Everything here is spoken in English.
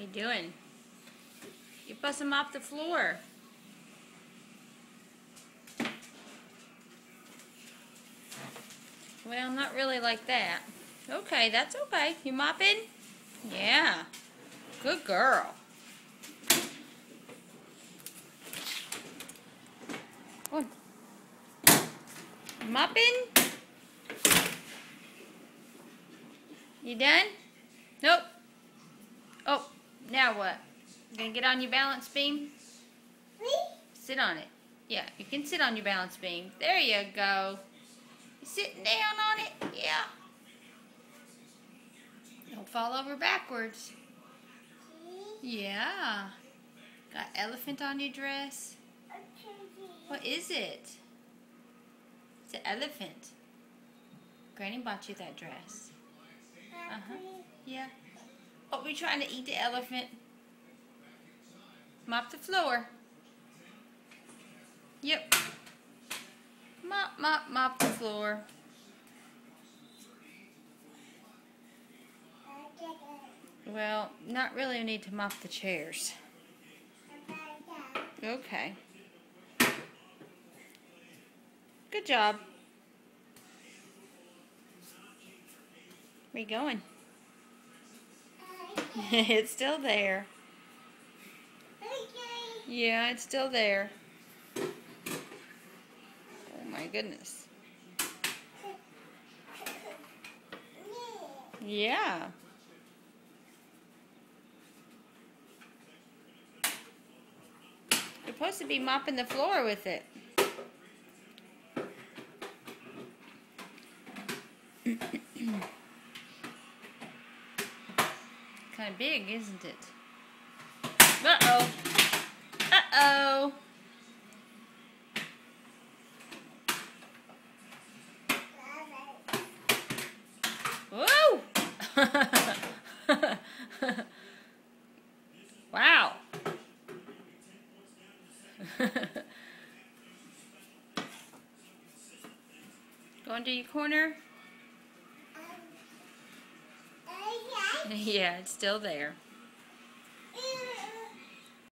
What are you doing? You bust them off the floor. Well, not really like that. Okay, that's okay. You mopping? Yeah. Good girl. Come on. Mopping? You done? Nope. Oh, now what? You gonna get on your balance beam? Sit on it. Yeah, you can sit on your balance beam. There you go. You sitting down on it? Yeah. Don't fall over backwards. Yeah. Got elephant on your dress? What is it? It's an elephant. Granny bought you that dress. Uh-huh. Yeah. Oh, we trying to eat the elephant. Mop the floor. Yep. Mop, mop, mop the floor. Well, not really. We need to mop the chairs. Okay. Good job. Where you going? It's still there. Yeah, it's still there. Oh my goodness. Yeah. You're supposed to be mopping the floor with it. Kind of big, isn't it? Uh-oh. Uh-oh. Whoa! Wow. Going to your corner? Yeah, it's still there.